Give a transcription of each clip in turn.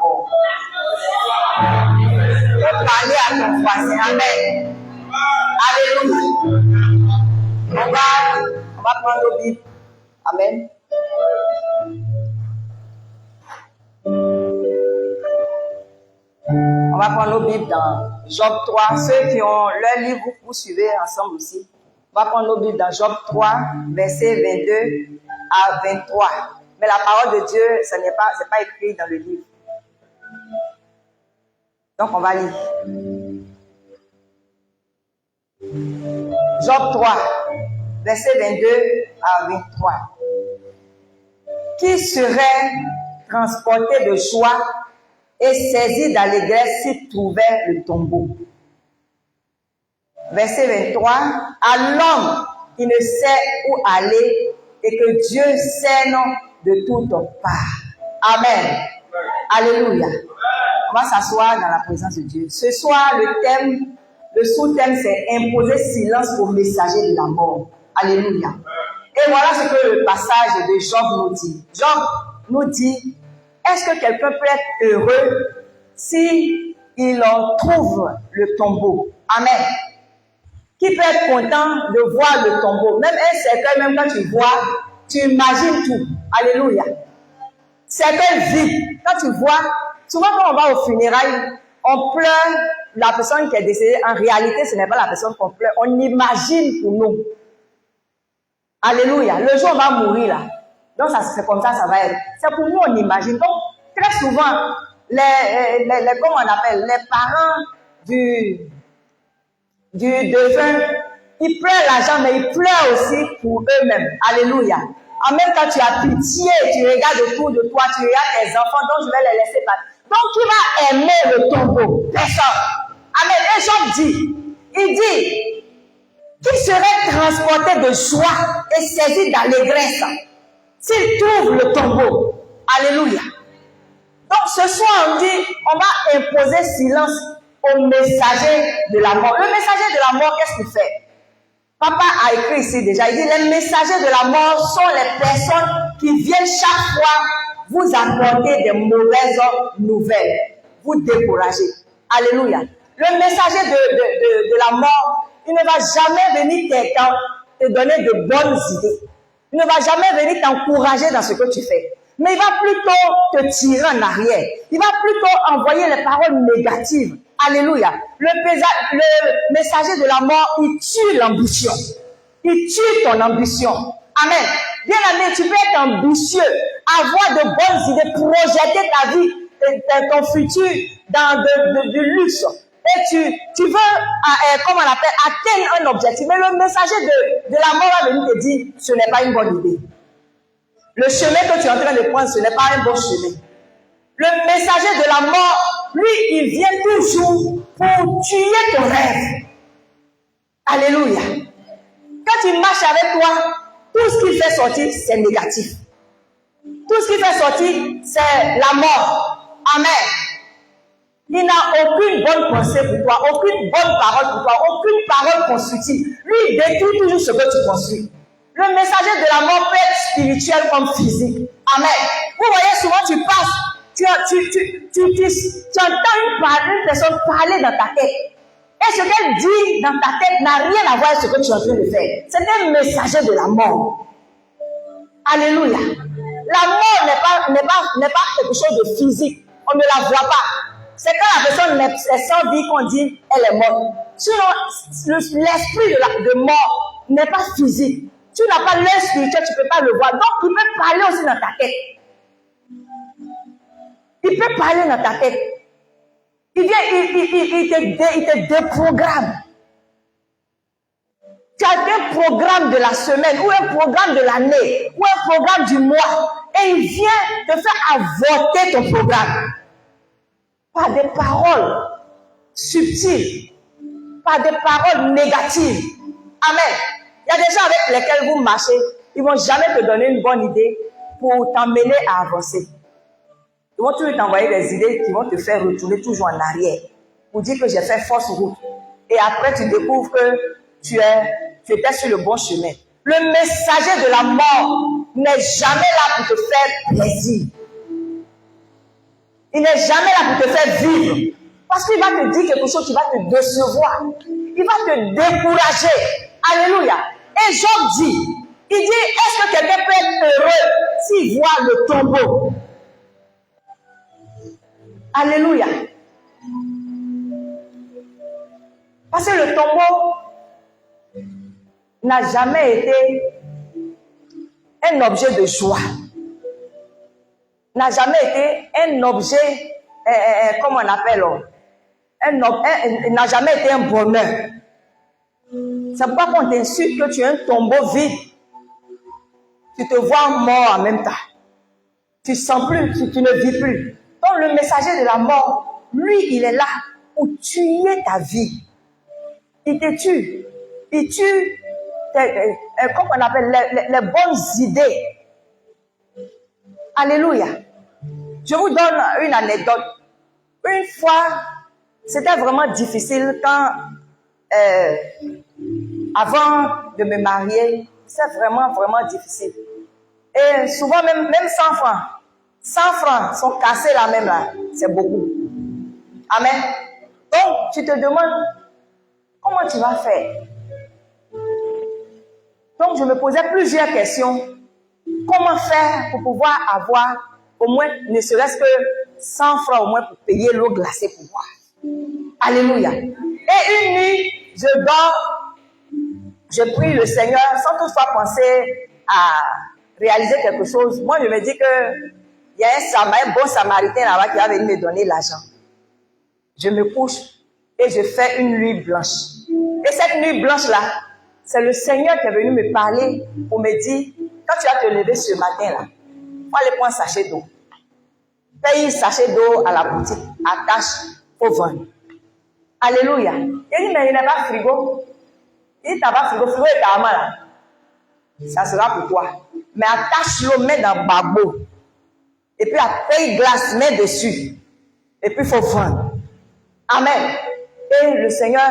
mort. Pour parler à ton voisin. Amen. Alléluia. On va prendre nos Bibles. Amen. On va prendre nos Bibles dans Job 3. Ceux qui ont leur livre, vous suivez ensemble aussi. On va prendre nos Bibles dans Job 3, versets 22 à 23. Mais la parole de Dieu, ce n'est pas écrit dans le livre. Donc, on va lire. Job 3, versets 22 à 23. Qui serait transporté de joie et saisi d'allégresse s'il trouvait le tombeau? Verset 23. À l'homme qui ne sait où aller et que Dieu sème de toutes parts. Amen. Alléluia. On va s'asseoir dans la présence de Dieu. Ce soir, le sous-thème, c'est imposer silence aux messagers de la mort. Alléluia. Et voilà ce que le passage de Job nous dit. Job nous dit, est-ce que quelqu'un peut être heureux si il en trouve le tombeau? Amen. Qui peut être content de voir le tombeau? Même un cercueil, même quand tu vois, tu imagines tout. Alléluia. Cercueil vide. Quand tu vois, souvent quand on va au funérailles, on pleure la personne qui est décédée. En réalité, ce n'est pas la personne qu'on pleure. On imagine pour nous. Alléluia. Le jour où on va mourir là. Donc c'est comme ça va être. C'est pour nous, on imagine. Donc, très souvent, comment on appelle, les parents du défunt, ils pleurent l'argent, mais ils pleurent aussi pour eux-mêmes. Alléluia. En même temps, tu as pitié, tu regardes autour de toi, tu regardes tes enfants, donc je vais les laisser passer. Donc, qui va aimer le tombeau? Personne. Amen. Et Job dit, il dit, qui serait transporté de joie et saisi d'allégresse s'il trouve le tombeau? Alléluia. Donc, ce soir, on dit, on va imposer silence au messager de la mort. Le messager de la mort, qu'est-ce qu'il fait? Papa a écrit ici déjà, il dit, les messagers de la mort sont les personnes qui viennent chaque fois vous apporter des mauvaises nouvelles, vous décourager. Alléluia. Le messager de la mort, il ne va jamais venir te donner de bonnes idées. Il ne va jamais venir t'encourager dans ce que tu fais. Mais il va plutôt te tirer en arrière. Il va plutôt envoyer les paroles négatives. Alléluia. Le messager de la mort, il tue l'ambition. Il tue ton ambition. Amen. Bien aimé, tu peux être ambitieux, avoir de bonnes idées, projeter ta vie, ton futur dans du luxe. Et tu veux, comment on appelle, atteindre un objectif. Mais le messager de la mort va venir te dire, ce n'est pas une bonne idée. Le chemin que tu es en train de prendre, ce n'est pas un bon chemin. Le messager de la mort, lui, il vient toujours pour tuer ton rêve. Alléluia. Quand il marche avec toi, tout ce qu'il fait sortir, c'est négatif. Tout ce qu'il fait sortir, c'est la mort. Amen. Il n'a aucune bonne pensée pour toi, aucune bonne parole pour toi, aucune parole constructive. Lui, il détruit toujours ce que tu construis. Le messager de la mort peut être spirituel comme physique. Amen. Vous voyez, souvent tu passes, tu entends une personne parler dans ta tête. Et ce qu'elle dit dans ta tête n'a rien à voir avec ce que tu es en train de faire. C'est un messager de la mort. Alléluia. La mort n'est pas quelque chose de physique. On ne la voit pas. C'est quand la personne est sans vie qu'on dit elle est morte. Sinon, l'esprit de mort n'est pas physique. Tu n'as pas l'œil spirituel, tu ne peux pas le voir. Donc, il peut parler aussi dans ta tête. Il peut parler dans ta tête. Il te déprogramme. Tu as un programme de la semaine, ou un programme de l'année, ou un programme du mois. Et il vient te faire avorter ton programme. Par des paroles subtiles. Par des paroles négatives. Amen. Il y a des gens avec lesquels vous marchez, ils ne vont jamais te donner une bonne idée pour t'emmener à avancer. Ils vont toujours t'envoyer des idées qui vont te faire retourner toujours en arrière. Pour dire que j'ai fait fausse route. Et après, tu découvres que tu étais sur le bon chemin. Le messager de la mort n'est jamais là pour te faire plaisir. Il n'est jamais là pour te faire vivre. Parce qu'il va te dire quelque chose qui va te décevoir. Il va te décourager. Alléluia. Et Job dit, il dit, est-ce que quelqu'un peut être heureux s'il voit le tombeau? Alléluia. Parce que le tombeau n'a jamais été un objet de joie. N'a jamais été un objet, comment on appelle, n'a jamais été un bonheur. C'est pourquoi quand on t'insulte que tu es un tombeau vide, tu te vois mort en même temps. Tu ne sens plus, tu ne vis plus. Donc le messager de la mort, lui, il est là pour tuer ta vie. Il te tue. Il tue, comment on appelle, les bonnes idées. Alléluia. Je vous donne une anecdote. Une fois, c'était vraiment difficile quand, avant de me marier, c'est vraiment, vraiment difficile. Et souvent, même 100 francs. 100 francs sont cassés là même là. C'est beaucoup. Amen. Donc, tu te demandes, comment tu vas faire? Donc, je me posais plusieurs questions. Comment faire pour pouvoir avoir au moins, ne serait-ce que 100 francs au moins pour payer l'eau glacée pour boire? Alléluia. Et une nuit, je dors, je prie le Seigneur sans toutefois penser à réaliser quelque chose. Moi, je me dis que il y a un bon samaritain là-bas qui va venir me donner l'argent. Je me couche et je fais une nuit blanche. Et cette nuit blanche-là, c'est le Seigneur qui est venu me parler pour me dire, quand tu vas te lever ce matin-là, il faut aller prendre un sachet d'eau. Paye un sachet d'eau à la boutique, attache, faut vendre. Alléluia. Il dit, mais il n'y a pas de frigo. Il dit, tu n'as pas de frigo, frigo est carrément là. Ça sera pour toi. Mais attache l'eau, mets dans le babot. Et puis, paye glace, mets dessus. Et puis, il faut vendre. Amen. Et le Seigneur,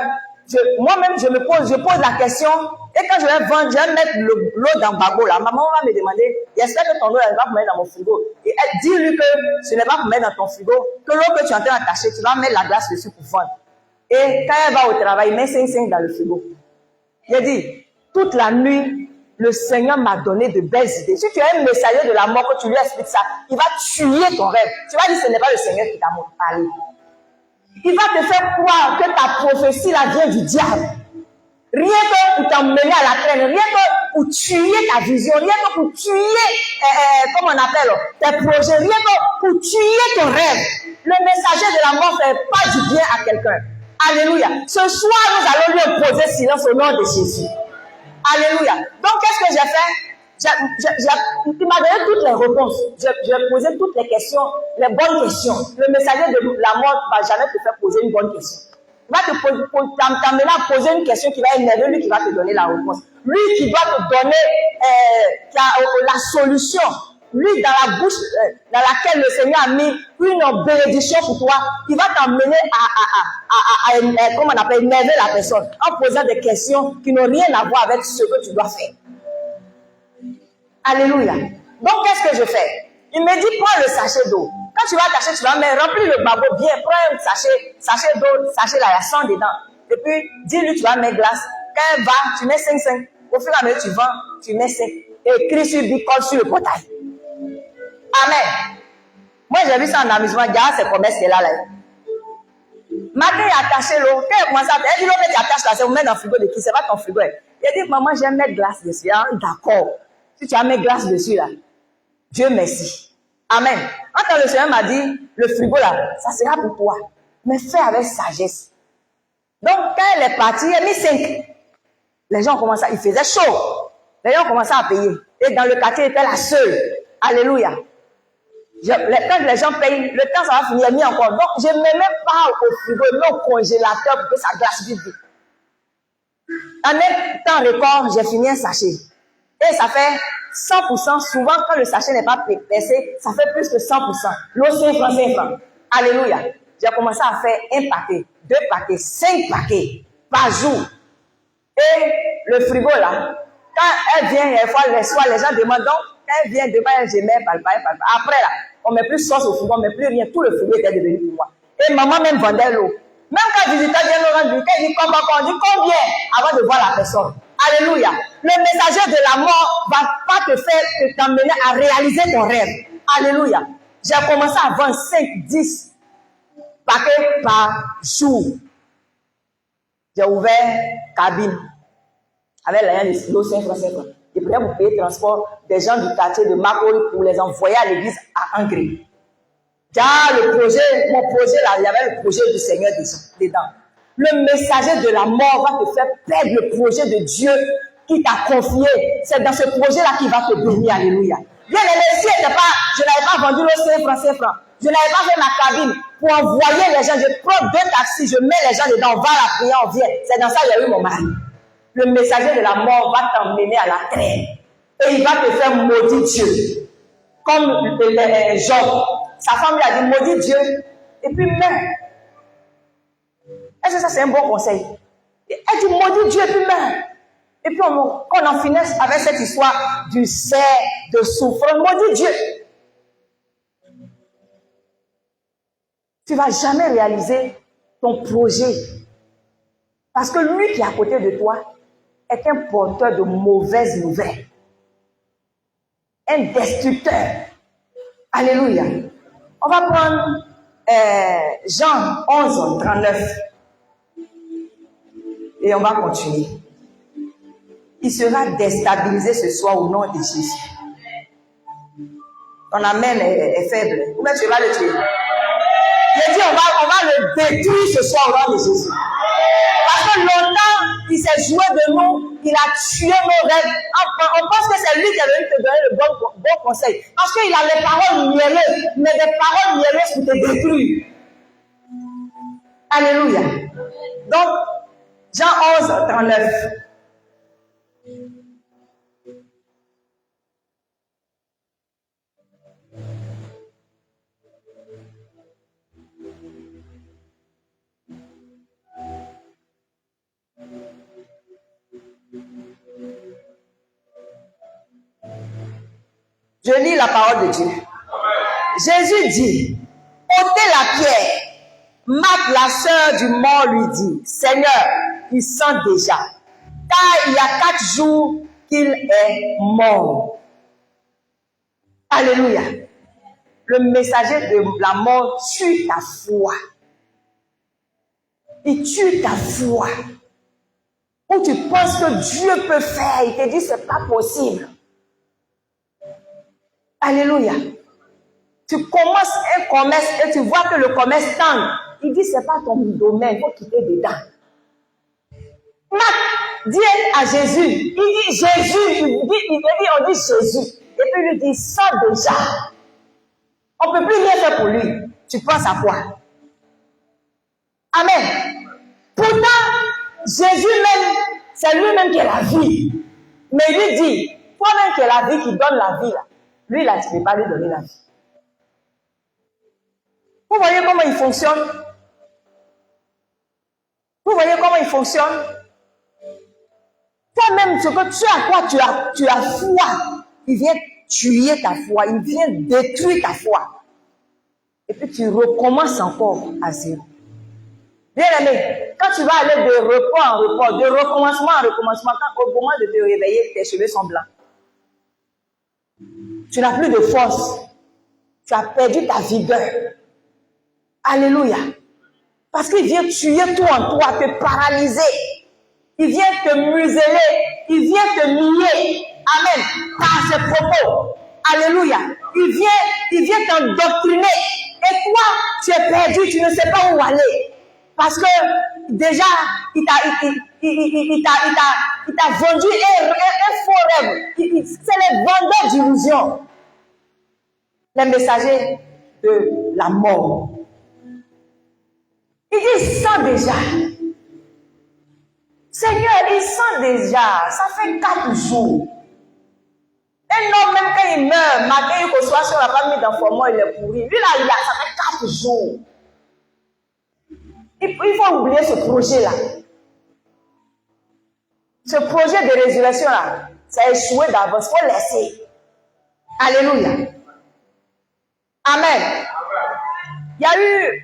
moi-même, je pose la question. Et quand je vais vendre, je vais mettre l'eau dans le babot là. Maman va me demander, j'espère que ton eau, elle va pour mettre dans mon frigo. Et dis-lui que ce n'est pas pour mettre dans ton frigo, que l'eau que tu es en train d'attacher, tu vas mettre la glace dessus pour vendre. Et quand elle va au travail, il met 5 dans le frigo. Il a dit, toute la nuit, le Seigneur m'a donné de belles idées. Si tu es un messager de la mort, que tu lui expliques ça, il va tuer ton rêve. Tu vas dire, ce n'est pas le Seigneur qui t'a parlé. Il va te faire croire que ta prophétie là vient du diable. Rien que pour t'emmener à la traîne, rien que pour tuer ta vision, rien que pour tuer, comment on appelle, tes projets, rien que pour tuer ton rêve. Le messager de la mort ne fait pas du bien à quelqu'un. Alléluia. Ce soir, nous allons lui imposer silence au nom de Jésus. Alléluia. Donc, qu'est-ce que j'ai fait? Il m'a donné toutes les réponses. J'ai posé toutes les questions, les bonnes questions. Le messager de la mort ne va jamais te faire poser une bonne question. Il va t'amener à poser une question qui va énerver, lui qui va te donner la réponse. Lui qui doit te donner la solution. Lui dans la bouche dans laquelle le Seigneur a mis une bénédiction pour toi, il va t'amener à comment on appelle, énerver la personne en posant des questions qui n'ont rien à voir avec ce que tu dois faire. Alléluia. Donc, qu'est-ce que je fais? Il me dit, prends le sachet d'eau. Quand tu vas attacher, tu vas remplir le babot bien. Prends un sachet d'eau, sachet là, il y a 100 dedans. Et puis, dis-lui, tu vas mettre glace. Quand elle va, tu mets 5. Au fur et à mesure, tu vends, tu mets 5. Et écris sur Bicol sur le portail. Amen. Moi, j'ai vu ça en amusement. Regarde ces promesses qu'elle a là. Matin, il a attaché l'eau. Quand elle commence à faire, elle dit, l'eau que tu attaches là, c'est vous mettre dans le frigo de qui? C'est pas ton frigo. Il a dit, maman, j'aime mettre glace dessus. Ah, d'accord. Si tu as mis glace dessus là, Dieu merci. Amen. Quand le Seigneur m'a dit, le frigo là, ça sera pour toi. Mais fais avec sagesse. Donc, quand elle est partie, elle a mis 5. Les gens commençaient, il faisait chaud. Les gens commençaient à payer. Et dans le quartier, elle était la seule. Alléluia. Quand les gens payent, le temps ça va finir, il y a mis encore. Donc, je ne mets même pas au frigo, mais au congélateur pour que ça glace vite. En même temps record, j'ai fini un sachet. Et ça fait 100%. Souvent, quand le sachet n'est pas percé, ça fait plus que 100%. L'eau, 5 francs, 5 francs. Alléluia. J'ai commencé à faire 1 paquet, 2 paquets, 5 paquets par jour. Et le frigo là, quand elle vient, il y a fois, les gens demandent donc, quand elle vient demain, je mets par. Après là, on ne met plus sauce au frigo, on ne met plus rien. Tout le frigo était devenu pour moi. Et maman même vendait l'eau. Même quand le visiteur vient nous rendre, il dit on dit combien avant de voir la personne. Alléluia. Le messager de la mort ne va pas te faire t'emmener à réaliser ton rêve. Alléluia. J'ai commencé à vendre 5, 10 paquets par jour. J'ai ouvert cabine avec l'argent de l'eau 5 francs 50. Et puis vous payez le transport des gens du quartier de Makori pour les envoyer à l'église à Angré. Car le projet, mon projet là, il y avait le projet du Seigneur dedans. Le messager de la mort va te faire perdre le projet de Dieu qui t'a confié. C'est dans ce projet-là qu'il va te bénir. Alléluia. Bien, si je n'avais pas vendu le 5 francs. Je n'avais pas fait ma cabine pour envoyer les gens. Je prends 2 taxis, je mets les gens dedans, on va à la prière, on vient. C'est dans ça qu'il y a eu mon mari. Le messager de la mort va t'emmener à la terre. Et il va te faire maudire Dieu. Comme Job. Sa femme lui a dit, maudit Dieu. Et puis meurs. Est-ce que ça c'est un bon conseil? Elle dit, maudit Dieu et puis meurs. Et puis on en finisse avec cette histoire du cerf, de souffrance. Maudit Dieu. Tu ne vas jamais réaliser ton projet. Parce que lui qui est à côté de toi est un porteur de mauvaises nouvelles. Un destructeur. Alléluia. On va prendre Jean 11, 39. Et on va continuer. Il sera déstabilisé ce soir au nom de Jésus. Ton amen est faible. Ou bien tu vas le tuer. J'ai dit, on va le détruire ce soir au nom de Jésus. Parce que longtemps, il s'est joué de nous, il a tué nos rêves. On pense que c'est lui qui est venu te donner le bon conseil. Parce qu'il a les paroles mielleuses, mais des paroles mielleuses pour te détruire. Alléluia. Donc, Jean 11, 39. Je lis la parole de Dieu. Jésus dit, ôtez la pierre. Marthe, la sœur du mort, lui dit, Seigneur, il sent déjà, car il y a 4 jours qu'il est mort. Alléluia. Le messager de la mort tue ta foi. Il tue ta foi. Où tu penses que Dieu peut faire, il te dit, c'est pas possible. Alléluia. Tu commences un commerce et tu vois que le commerce tend. Il dit, c'est pas ton domaine, il faut quitter dedans. Marc dit à Jésus, il dit Jésus, on dit Jésus. Et puis il lui dit, sors déjà. On ne peut plus rien faire pour lui. Tu penses à quoi? Amen. Pourtant, Jésus même, c'est lui-même qui est la vie. Mais il lui dit, toi-même qui es la vie, qui donne la vie là. Lui là, tu ne peux pas lui donner la vie. Vous voyez comment il fonctionne? Vous voyez comment il fonctionne? Toi-même, ce que tu as quoi, tu as foi. Il vient tuer ta foi, il vient détruire ta foi. Et puis tu recommences encore à zéro. Bien aimé, quand tu vas aller de repos en repos, de recommencement en recommencement, quand au moment de te réveiller, tes cheveux sont blancs. Tu n'as plus de force. Tu as perdu ta vigueur. Alléluia. Parce qu'il vient tuer tout en toi, te paralyser. Il vient te museler. Il vient te nier. Amen. Par ses propos. Alléluia. Il vient t'endoctriner. Et toi, tu es perdu, tu ne sais pas où aller. Parce que déjà, il t'a vendu un faux rêve. C'est les vendeurs d'illusions. Les messagers de la mort. Il dit, il sent déjà. Seigneur, il sent déjà. Ça fait 4 jours. Un homme, même quand il meurt, matin, il reçoit sur la famille d'enfant, il est pourri. Lui, là, ça fait 4 jours. Il faut oublier ce projet-là. Ce projet de résurrection-là, ça a échoué d'avance. Il faut laisser. Alléluia. Amen. Il y a eu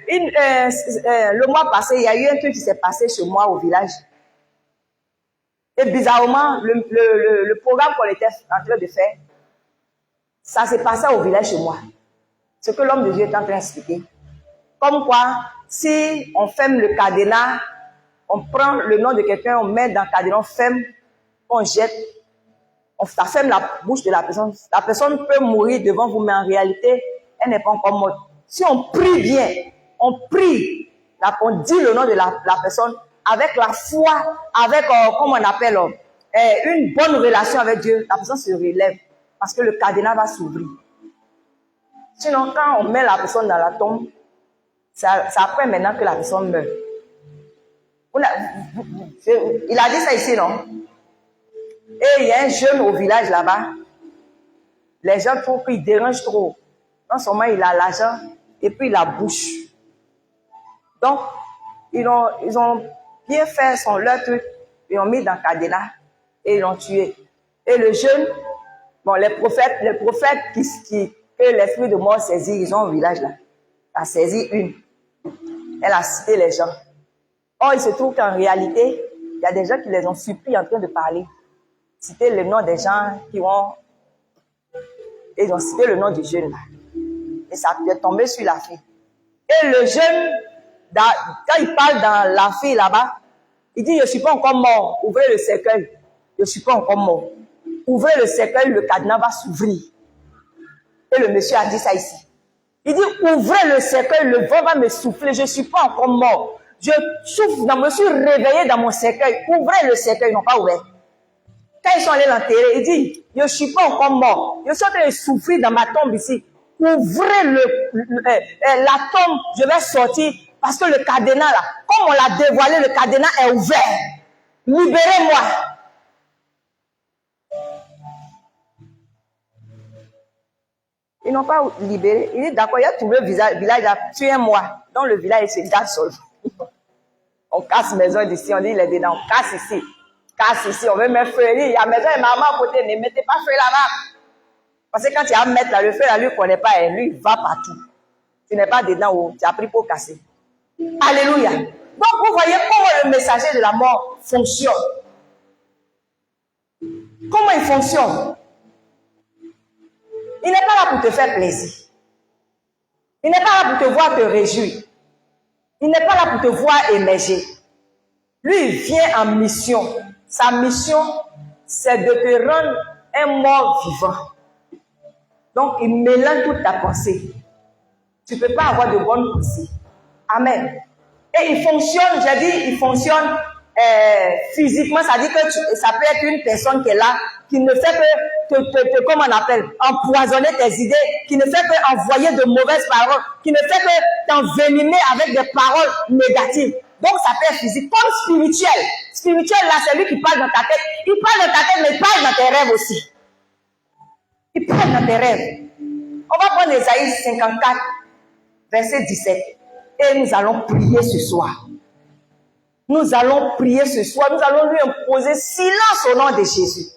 le mois passé, il y a eu un truc qui s'est passé chez moi au village. Et bizarrement, le programme qu'on était en train de faire, ça s'est passé au village chez moi. Ce que l'homme de Dieu est en train d'expliquer. Comme quoi, si on ferme le cadenas, on prend le nom de quelqu'un, on met dans le cadenas, on ferme, on jette, ça ferme la bouche de la personne. La personne peut mourir devant vous, mais en réalité, elle n'est pas encore morte. Si on prie bien, on prie, on dit le nom de la personne avec la foi, avec, comment on appelle, une bonne relation avec Dieu, la personne se relève parce que le cadenas va s'ouvrir. Sinon, quand on met la personne dans la tombe, c'est après maintenant que la personne meurt. Il a dit ça ici, non? Et il y a un jeune au village là-bas. Les gens trouvent qu'il dérange trop. Non seulement il a l'argent, et puis il a bouche. Donc, ils ont bien fait leur truc. Ils l'ont mis dans le cadenas et ils l'ont tué. Et le jeune, bon, les prophètes que l'esprit de mort saisit, ils ont un village là. Il a saisi une. Elle a cité les gens. Or, il se trouve qu'en réalité, il y a des gens qui les ont suppliés en train de parler. Citer le nom des gens qui ont... Ils ont cité le nom du jeune là. Et ça est tombé sur la fille. Et le jeune, quand il parle dans la fille là-bas, il dit, je ne suis pas encore mort. Ouvrez le cercueil. Je ne suis pas encore mort. Ouvrez le cercueil, le cadenas va s'ouvrir. Et le monsieur a dit ça ici. Il dit, ouvrez le cercueil, le vent va me souffler. Je ne suis pas encore mort. Je souffle, je me suis réveillé dans mon cercueil. Ouvrez le cercueil, ils n'ont pas ouvert. Quand ils sont allés l'enterrer, il dit, je ne suis pas encore mort. Je suis en train de souffrir dans ma tombe ici. Ouvrez la tombe, je vais sortir. Parce que le cadenas là, comme on l'a dévoilé, le cadenas est ouvert. Libérez-moi. Ils n'ont pas libéré. Il dit, d'accord, il a trouvé le village là, tué un mois. Dans le village, il se garde seul. On casse maison d'ici, on dit, il est dedans, on casse ici. Casse ici, on veut mettre feu. Il y a maison et maman à côté, ne mettez pas feu là-bas. Parce que quand tu vas mettre là, le feu là, lui ne connaît pas, et lui, il va partout. Tu n'es pas dedans où tu as pris pour casser. Alléluia. Donc, vous voyez comment le messager de la mort fonctionne. Comment il fonctionne? Il n'est pas là pour te faire plaisir. Il n'est pas là pour te voir te réjouir. Il n'est pas là pour te voir émerger. Lui, il vient en mission. Sa mission, c'est de te rendre un mort vivant. Donc, il mélange toute ta pensée. Tu ne peux pas avoir de bonnes pensées. Amen. Et il fonctionne, j'ai dit, il fonctionne physiquement. Ça dit que ça peut être une personne qui est là, qui ne fait que comment on appelle, empoisonner tes idées, qui ne fait que envoyer de mauvaises paroles, qui ne fait que t'envenimer avec des paroles négatives. Donc, ça peut être physique, comme spirituel. Spirituel, là, c'est lui qui parle dans ta tête. Il parle dans ta tête, mais il parle dans tes rêves aussi. Il parle dans tes rêves. On va prendre Ésaïe 54, verset 17. Et nous allons prier ce soir. Nous allons prier ce soir. Nous allons lui imposer silence au nom de Jésus.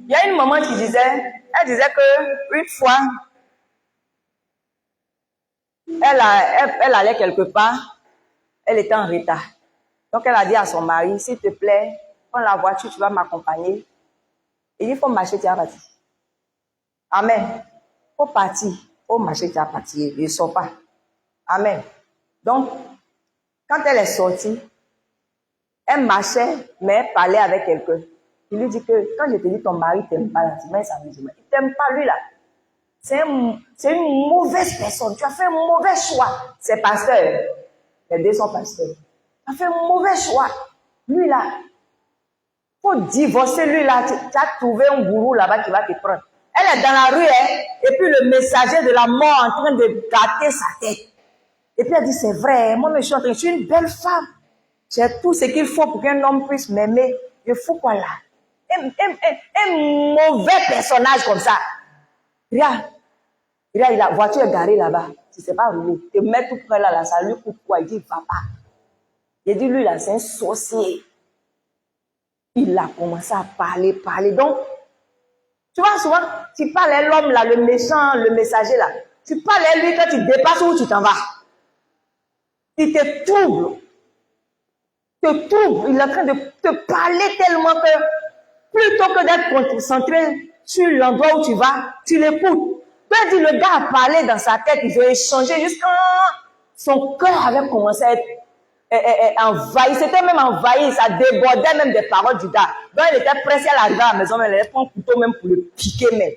Il y a une maman qui disait, elle disait que une fois, elle allait quelque part, elle était en retard. Donc elle a dit à son mari, s'il te plaît, prends la voiture, tu vas m'accompagner. Il dit, il faut marcher, tu vas partir. Amen. Il faut partir, il faut marcher, tu vas partir. Il ne sort pas. Amen. Donc, quand elle est sortie, elle marchait, mais elle parlait avec quelqu'un. Il lui dit que quand je te dis ton mari t'aime pas, tu mets ça musulman. Il t'aime pas lui là. C'est une mauvaise personne. Tu as fait un mauvais choix. C'est pasteur. Les deux sont pasteurs. Tu as fait un mauvais choix. Lui là. faut divorcer lui là. Tu as trouvé un gourou là-bas qui va te prendre. Elle est dans la rue, hein, et puis le messager de la mort en train de gâter sa tête. Et puis elle dit, c'est vrai, moi je suis une belle femme. J'ai tout ce qu'il faut pour qu'un homme puisse m'aimer. Je fous quoi là? Un mauvais personnage comme ça. Regarde, la voiture est garée là-bas. Tu ne sais pas rouler. Tu te mets tout près là, ça lui coûte quoi? Il dit, va pas. Il dit, lui là, c'est un sorcier. Il a commencé à parler. Donc, tu vois, souvent, tu parles à l'homme là, le méchant, le messager là. Tu parles à lui quand tu dépasses où tu t'en vas. Il te trouble. Il est en train de te parler tellement que plutôt que d'être concentré sur l'endroit où tu vas, tu l'écoutes. Quand le gars a parlé dans sa tête, il veut échanger jusqu'à son cœur avait commencé à être envahi. C'était même envahi, ça débordait même des paroles du gars. Donc il était pressé à l'arrivée à la maison, mais il allait prendre un couteau même pour le piquer même.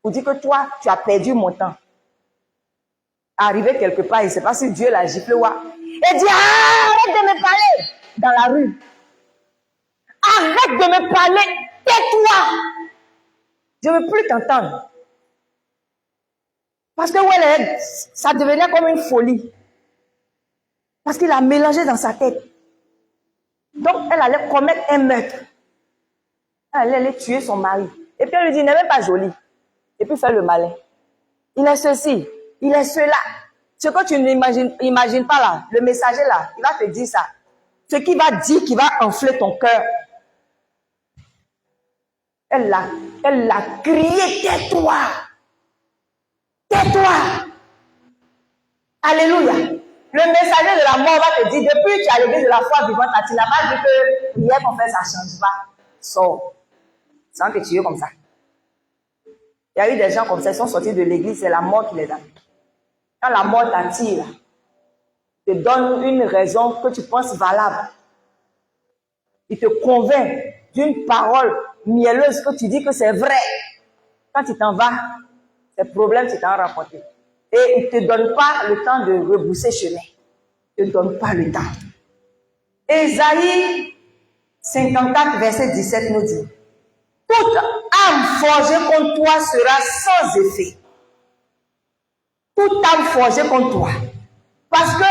Pour dire que toi, tu as perdu mon temps. Arrivé quelque part, il ne sait pas si Dieu l'a giflé ou pas. Il dit, arrête de me parler dans la rue. Arrête de me parler, tais-toi. Je ne veux plus t'entendre. Parce que ouais, ça devenait comme une folie. Parce qu'il a mélangé dans sa tête. Donc, elle allait commettre un meurtre. Elle allait tuer son mari. Et puis, elle lui dit, n'est même pas jolie. Et puis, faire le malin. Il est ceci, il est cela. Ce que tu n'imagines pas là, le messager là, il va te dire ça. Ce qu'il va dire, qui va enfler ton cœur. Elle l'a crié, tais-toi. Tais-toi. Alléluia. Le messager de la mort va te dire, depuis que tu es à l'église de la foi vivante, tu n'as pas dit que prière qu'on fait, ça ne change pas. Sors. Sans que tu es comme ça. Il y a eu des gens comme ça, ils sont sortis de l'église, c'est la mort qui les a. Quand la mort t'attire, te donne une raison que tu penses valable. Il te convainc d'une parole mielleuse que tu dis que c'est vrai. Quand tu t'en vas, ces problèmes, tu t'en rapporté. Et il ne te donne pas le temps de rebrousser chemin. Il ne te donne pas le temps. Ésaïe 54, verset 17 nous dit, toute âme forgée contre toi sera sans effet. Toute âme forgée contre toi. Parce que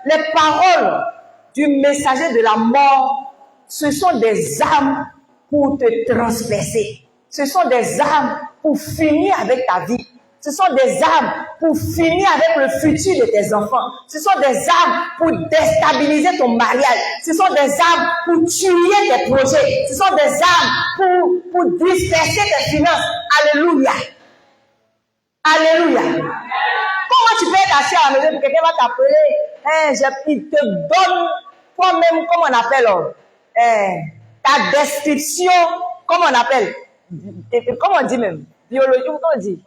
les paroles du messager de la mort, ce sont des armes pour te transpercer. Ce sont des armes pour finir avec ta vie. Ce sont des armes pour finir avec le futur de tes enfants. Ce sont des armes pour déstabiliser ton mariage. Ce sont des armes pour tuer tes projets. Ce sont des armes pour disperser tes finances. Alléluia. Alléluia. Comment tu peux être assis à la maison et quelqu'un va t'appeler, il te donne toi-même, comment on appelle, ta description, comment on appelle, comment on dit même, biologie, comment on dit?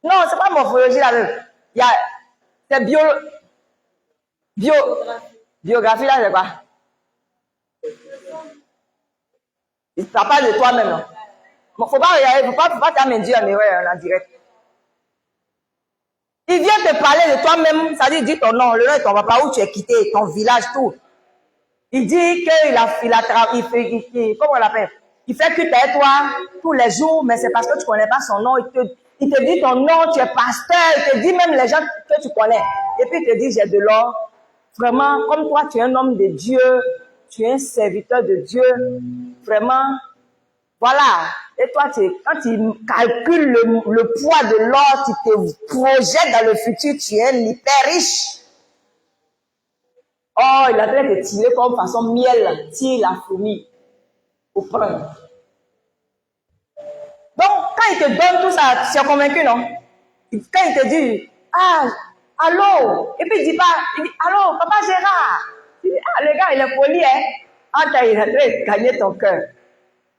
Non, c'est pas morphologie là. C'est biographie là, c'est quoi? Ça parle de toi-même. Non? Bon, faut pas regarder, faut pas t'amener en direct. Il vient te parler de toi-même, ça dit, dis ton nom, le nom de ton papa, où tu es quitté, ton village, tout. Il dit qu'il comment on l'appelle? Il fait que tu es toi tous les jours, mais c'est parce que tu ne connais pas son nom. Il te dit ton nom, tu es pasteur, il te dit même les gens que tu connais. Et puis il te dit, j'ai de l'or. Vraiment, comme toi, tu es un homme de Dieu, tu es un serviteur de Dieu. Vraiment, voilà. Et toi, quand tu calcules le poids de l'or, tu te projettes dans le futur, tu es hyper riche. Oh, il a train de tirer comme façon miel, tire la fourmi pour prendre. Donc, quand il te donne tout ça, tu es convaincu, non? Quand il te dit, allô, et puis il dit pas, il dit, allô, papa Gérard. Il dit, le gars, il est poli, hein? Il est en train de gagner ton cœur.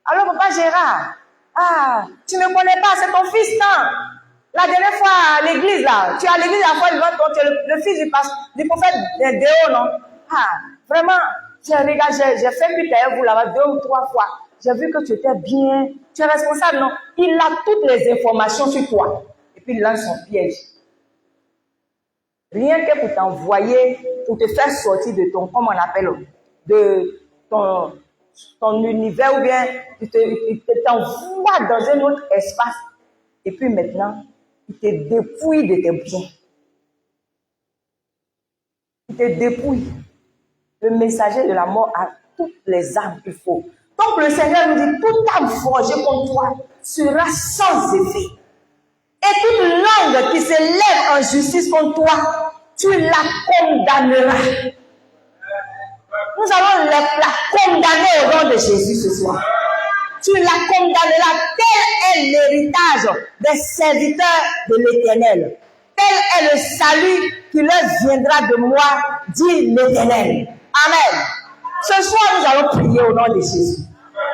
Allô, papa Gérard. Tu ne me connais pas, c'est ton fils, non? La dernière fois à l'église, là, tu es à l'église la fois, tu es le fils du prophète Déo, non? Vraiment, j'ai fait que tu es vous là-bas 2 ou 3 fois. J'ai vu que tu étais bien, tu es responsable, non? Il a toutes les informations sur toi. Et puis il lance son piège. Rien que pour t'envoyer, pour te faire sortir de ton, comment on appelle, de ton ton univers ou bien il t'envoie dans un autre espace. Et puis maintenant, il te dépouille de tes biens. Il te dépouille. Le messager de la mort a toutes les armes qu'il faut. Donc le Seigneur nous dit, toute arme forgée contre toi sera sans effet. Et toute langue qui se lève en justice contre toi, tu la condamneras. Nous allons la condamner au nom de Jésus ce soir. Tu la condamneras. Tel est l'héritage des serviteurs de l'Éternel. Tel est le salut qui leur viendra de moi, dit l'Éternel. Amen. Ce soir, nous allons prier au nom de Jésus.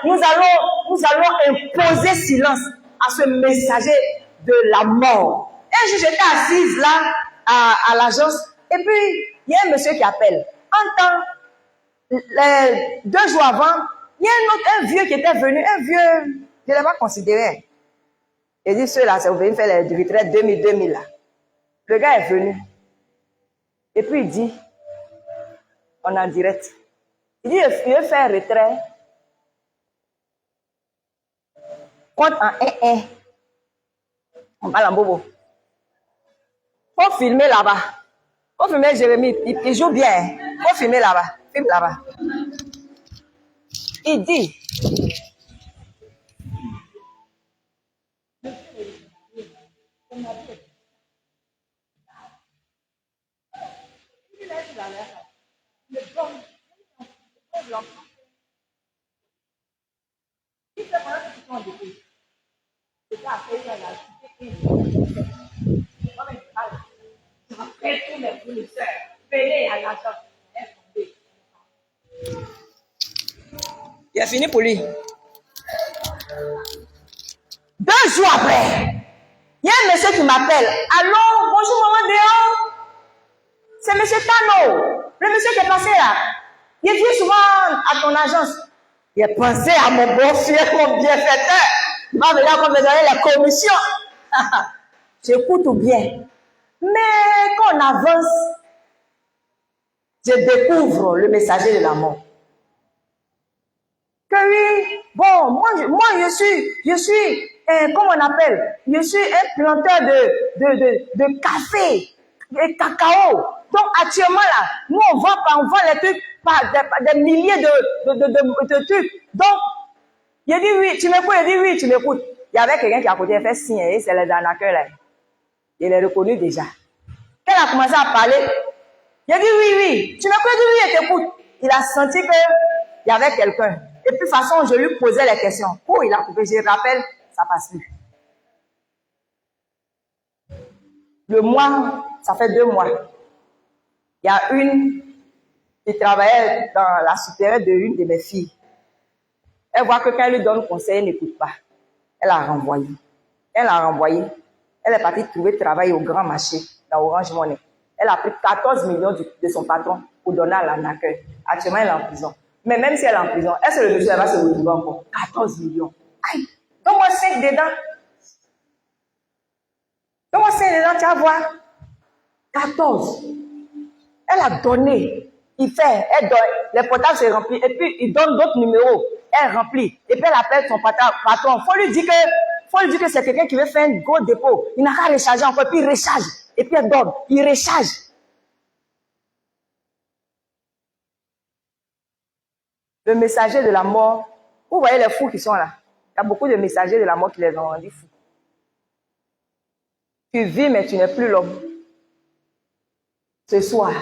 Nous allons imposer silence à ce messager de la mort. Un jour, j'étais assise là à l'agence et puis il y a un monsieur qui appelle. En temps, 2 jours avant, il y a un vieux qui était venu, un vieux, je ne l'ai pas considéré. Il dit, ceux-là, c'est venu faire les retraites 2000 là. Le gars est venu. Et puis il dit, on est en direct. Il dit, il veut faire retrait. Compte en 1-1. On parle en bobo. Faut filmer là-bas. Faut filmer Jérémie. Il joue bien. Faut filmer là-bas. Filme là-bas. Il dit. Il a fini pour lui. 2 jours après, il y a un monsieur qui m'appelle. Allô, bonjour maman Déo. C'est monsieur Tano. Le monsieur qui est passé là. Il vient souvent à ton agence. Il a pensé à mon bon frère, mon bienfaiteur. Il va venir comme me donner la commission. J'écoute bien. Mais quand on avance, je découvre le messager de la mort. Que oui, bon, moi je suis comment on appelle? Je suis un planteur de café et cacao. Donc actuellement là, nous on vend les trucs par des milliers de trucs. Donc, il dit oui, tu m'écoutes, il dit oui, tu m'écoutes. Il y avait quelqu'un qui à côté fait signe, et c'est le arnaqueur là. Il est reconnu déjà. Quand il a commencé à parler, il a dit oui, tu m'écoutes, il dit oui, il t'écoute. Il a senti qu'il y avait quelqu'un. Et puis de toute façon, je lui posais les questions. Oh, il a coupé, je rappelle, ça passe plus. Le mois, ça fait 2 mois. Il y a une qui travaillait dans la supérieure de l'une de mes filles. Elle voit que quand elle lui donne conseil, elle n'écoute pas. Elle a renvoyé. Elle est partie trouver travail au grand marché, dans Orange Money. Elle a pris 14 millions de son patron pour donner à l'arnaqueur. Actuellement, elle est en prison. Mais même si elle est en prison, est-ce que le monsieur va se retrouver encore? 14 millions. Aïe! Donne-moi 5 dedans. Donne-moi 5 dedans, tu vas voir. 14. Elle a donné. Elle donne. Les portables se remplissent. Et puis, il donne d'autres numéros. Elle remplit. Et puis, elle appelle son patron. Faut lui dire que c'est quelqu'un qui veut faire un gros dépôt. Il n'a qu'à recharger encore. Puis, il recharge. Et puis, elle donne. Il recharge. Le messager de la mort. Vous voyez les fous qui sont là. Il y a beaucoup de messagers de la mort qui les ont rendus fous. Tu vis, mais tu n'es plus l'homme. Ce soir.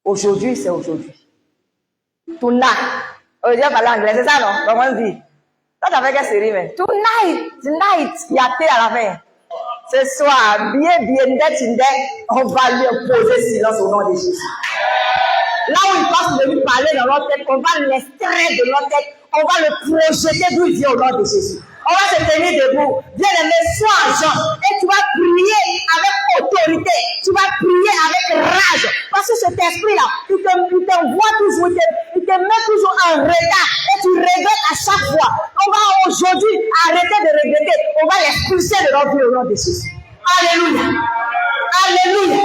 Aujourd'hui, c'est aujourd'hui. Tonight. On dit pas l'anglais, c'est ça, non? Comment on dit? Ça, t'as fait quelle série, mais? Tonight, il y a thé à la fin. Ce soir, on va lui imposer silence au nom de Jésus. Là où il passe de lui parler dans notre tête, on va l'extraire de notre tête, on va le projeter d'où il vient au nom de Jésus. On va se tenir debout. Bien-aimé, sois agent. Et tu vas prier avec autorité. Tu vas prier avec rage. Parce que cet esprit-là, il t'envoie toujours, il te met toujours en retard. Et tu regrettes à chaque fois. On va aujourd'hui arrêter de regretter. On va l'expulser de notre vie au nom de Jésus. Alléluia. Alléluia.